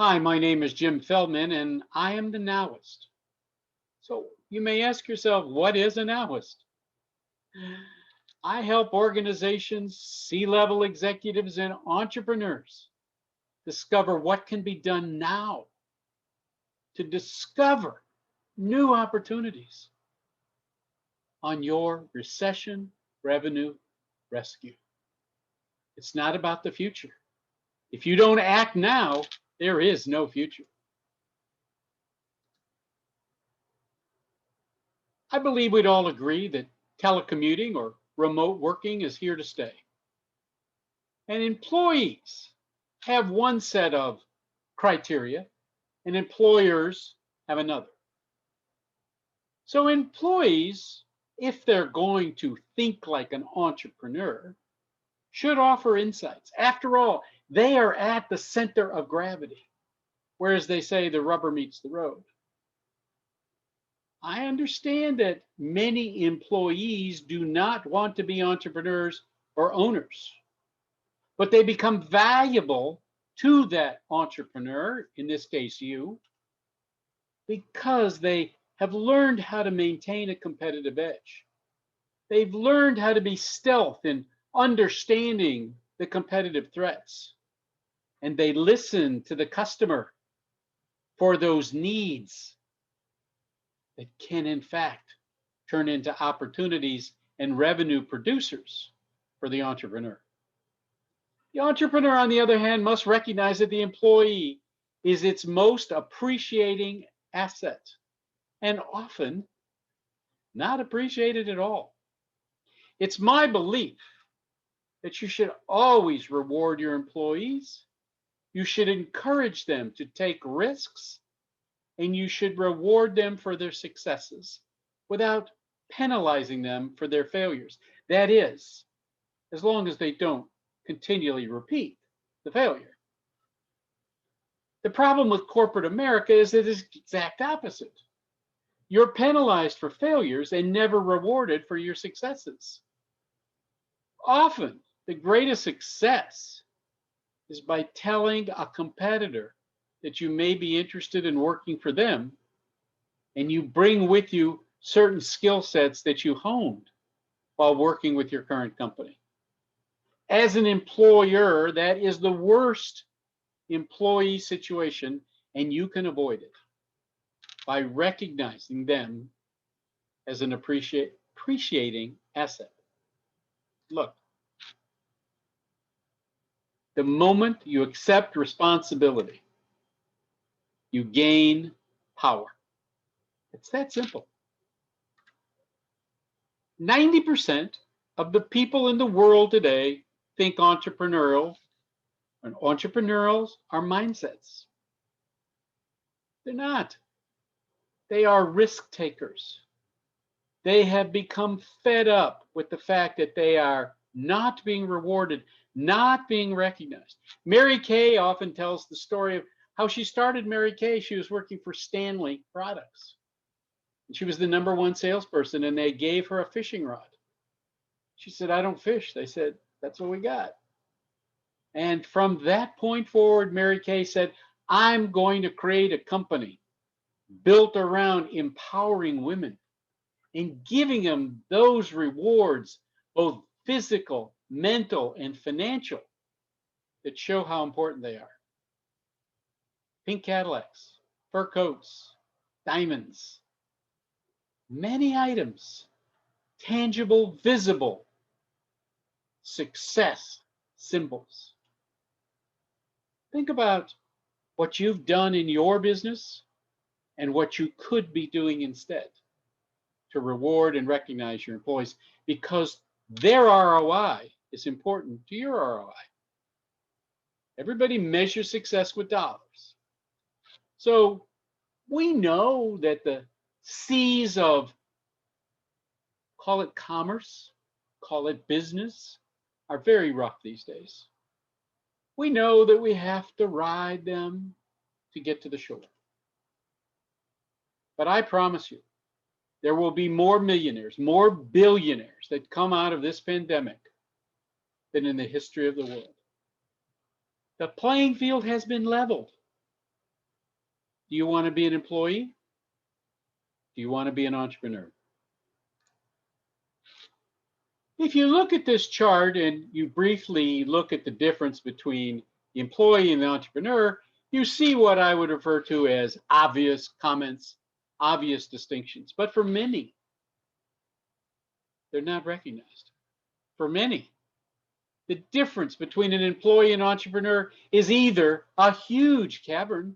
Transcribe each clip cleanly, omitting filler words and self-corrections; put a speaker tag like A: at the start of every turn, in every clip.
A: Hi, my name is Jim Feldman, and I am the Nowist. So you may ask yourself, what is a Nowist? I help organizations, C-level executives, and entrepreneurs discover what can be done now to discover new opportunities on your recession revenue rescue. It's not about the future. If you don't act now, there is no future. I believe we'd all agree that telecommuting or remote working is here to stay. And employees have one set of criteria, and employers have another. So employees, if they're going to think like an entrepreneur, should offer insights. After all, they are at the center of gravity, whereas they say the rubber meets the road. I understand that many employees do not want to be entrepreneurs or owners, but they become valuable to that entrepreneur, in this case you, because they have learned how to maintain a competitive edge. They've learned how to be stealth in understanding the competitive threats, and they listen to the customer for those needs that can, in fact, turn into opportunities and revenue producers for the entrepreneur. The entrepreneur, on the other hand, must recognize that the employee is its most appreciating asset and often not appreciated at all. It's my belief that you should always reward your employees. You should encourage them to take risks, and you should reward them for their successes without penalizing them for their failures. That is, as long as they don't continually repeat the failure. The problem with corporate America is that it's the exact opposite. You're penalized for failures and never rewarded for your successes. Often, the greatest success is by telling a competitor that you may be interested in working for them, and you bring with you certain skill sets that you honed while working with your current company. As an employer, that is the worst employee situation, and you can avoid it by recognizing them as an appreciating asset. Look, the moment you accept responsibility, you gain power. It's that simple. 90% of the people in the world today think entrepreneurial, and entrepreneurials are mindsets. They're not. They are risk takers. They have become fed up with the fact that they are not being rewarded, not being recognized. Mary Kay often tells the story of how she started Mary Kay. She was working for Stanley Products. And she was the #1 salesperson, and they gave her a fishing rod. She said, "I don't fish." They said, "That's what we got." And from that point forward, Mary Kay said, "I'm going to create a company built around empowering women and giving them those rewards, both physical, mental, and financial, that show how important they are." Pink Cadillacs, fur coats, diamonds, many items, tangible, visible success symbols. Think about what you've done in your business and what you could be doing instead to reward and recognize your employees, because their ROI is important to your ROI. Everybody measures success with dollars. So we know that the seas of, call it commerce, call it business, are very rough these days. We know that we have to ride them to get to the shore. But I promise you, there will be more millionaires, more billionaires that come out of this pandemic than in the history of the world. The playing field has been leveled. Do you want to be an employee? Do you want to be an entrepreneur? If you look at this chart and you briefly look at the difference between the employee and the entrepreneur, you see what I would refer to as obvious comments, obvious distinctions. But for many, they're not recognized. For many, the difference between an employee and entrepreneur is either a huge cavern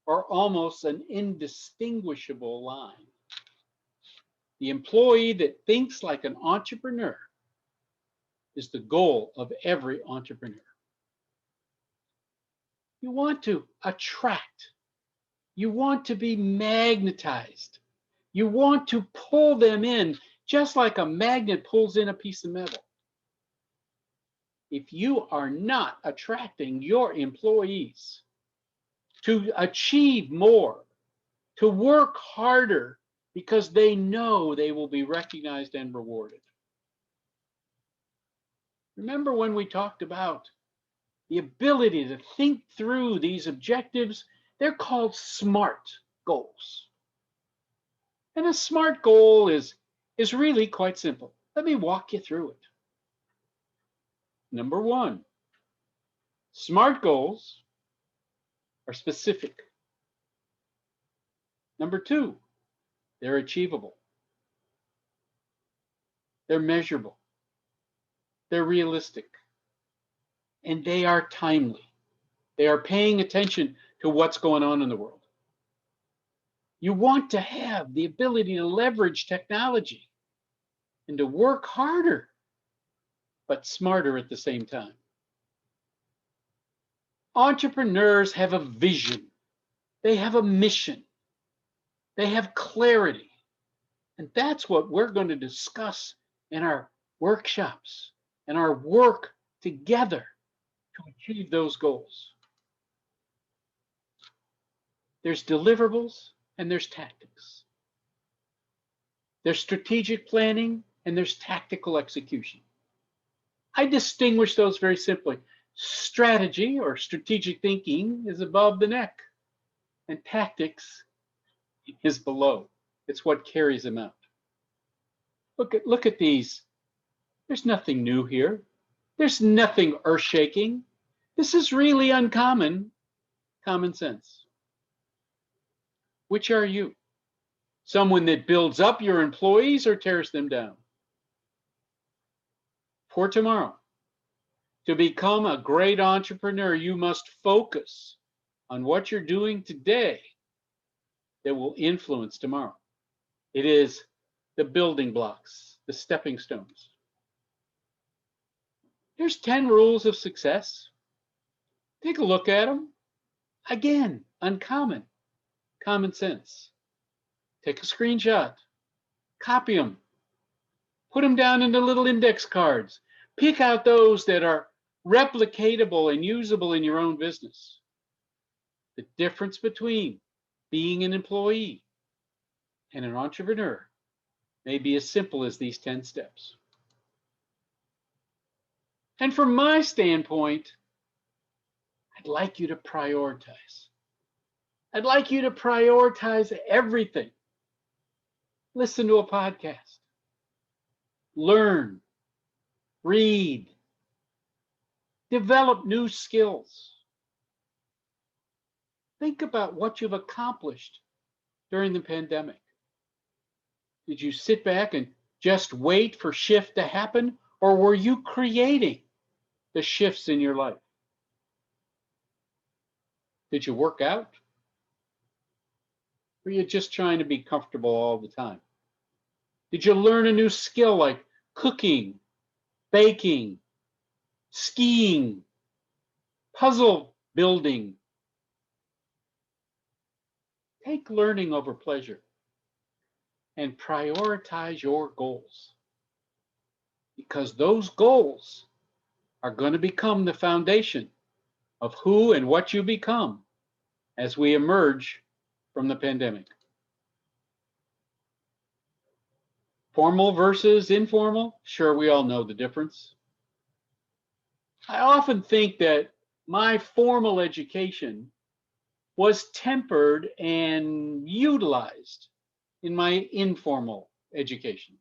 A: or almost an indistinguishable line. The employee that thinks like an entrepreneur is the goal of every entrepreneur. You want to attract. You want to be magnetized. You want to pull them in just like a magnet pulls in a piece of metal. If you are not attracting your employees to achieve more, to work harder because they know they will be recognized and rewarded. Remember when we talked about the ability to think through these objectives? They're called SMART goals. And a SMART goal is really quite simple. Let me walk you through it. Number one, SMART goals are specific. Number two, they're achievable. They're measurable. They're realistic. And they are timely. They are paying attention to what's going on in the world. You want to have the ability to leverage technology and to work harder, but smarter at the same time. Entrepreneurs have a vision. They have a mission. They have clarity. And that's what we're going to discuss in our workshops and our work together to achieve those goals. There's deliverables and there's tactics. There's strategic planning and there's tactical execution. I distinguish those very simply. Strategy or strategic thinking is above the neck, and tactics is below. It's what carries them out. Look at these. There's nothing new here. There's nothing earth-shaking. This is really uncommon common sense. Which are you? Someone that builds up your employees or tears them down? For tomorrow, to become a great entrepreneur, you must focus on what you're doing today that will influence tomorrow. It is the building blocks, the stepping stones. There's 10 rules of success. Take a look at them. Again, uncommon, common sense. Take a screenshot, copy them, put them down into little index cards. Pick out those that are replicatable and usable in your own business. The difference between being an employee and an entrepreneur may be as simple as these 10 steps. And from my standpoint, I'd like you to prioritize. I'd like you to prioritize everything. Listen to a podcast. Learn. Read. Develop new skills. Think about what you've accomplished during the pandemic. Did you sit back and just wait for shift to happen, or were you creating the shifts in your life? Did you work out? Or were you just trying to be comfortable all the time? Did you learn a new skill like cooking, baking, skiing, puzzle building? Take learning over pleasure and prioritize your goals, because those goals are going to become the foundation of who and what you become as we emerge from the pandemic. Formal versus informal, sure, we all know the difference. I often think that my formal education was tempered and utilized in my informal education.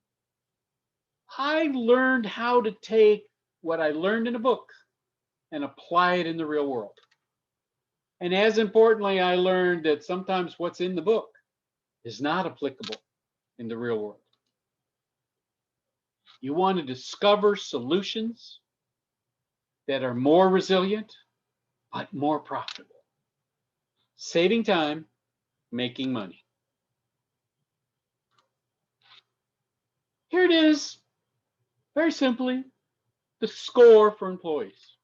A: I learned how to take what I learned in a book and apply it in the real world. And as importantly, I learned that sometimes what's in the book is not applicable in the real world. You want to discover solutions that are more resilient, but more profitable. Saving time, making money. Here it is, very simply, the score for employees.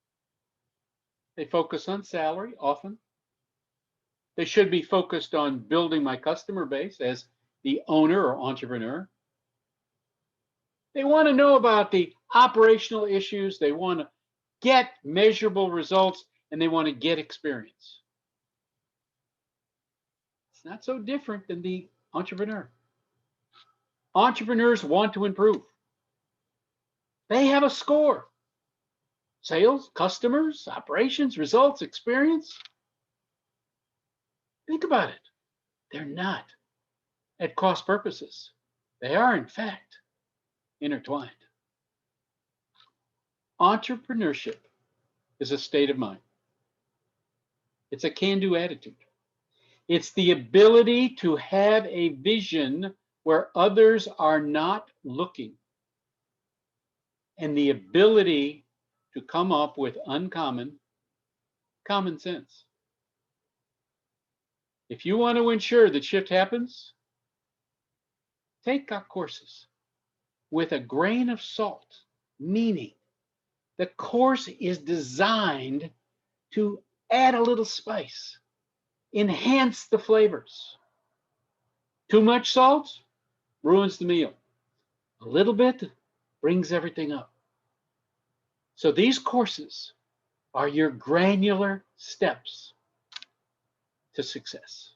A: They focus on salary often. They should be focused on building my customer base as the owner or entrepreneur. They want to know about the operational issues. They want to get measurable results, and they want to get experience. It's not so different than the entrepreneur. Entrepreneurs want to improve. They have a score. Sales, customers, operations, results, experience. Think about it. They're not at cross purposes. They are, in fact, intertwined. Entrepreneurship is a state of mind. It's a can-do attitude. It's the ability to have a vision where others are not looking, and the ability to come up with uncommon common sense. If you want to ensure that shift happens, take our courses with a grain of salt, meaning the course is designed to add a little spice, enhance the flavors. Too much salt ruins the meal. A little bit brings everything up. So these courses are your granular steps to success.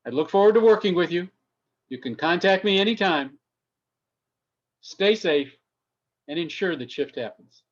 A: I look forward to working with you. You can contact me anytime. Stay safe and ensure that shift happens.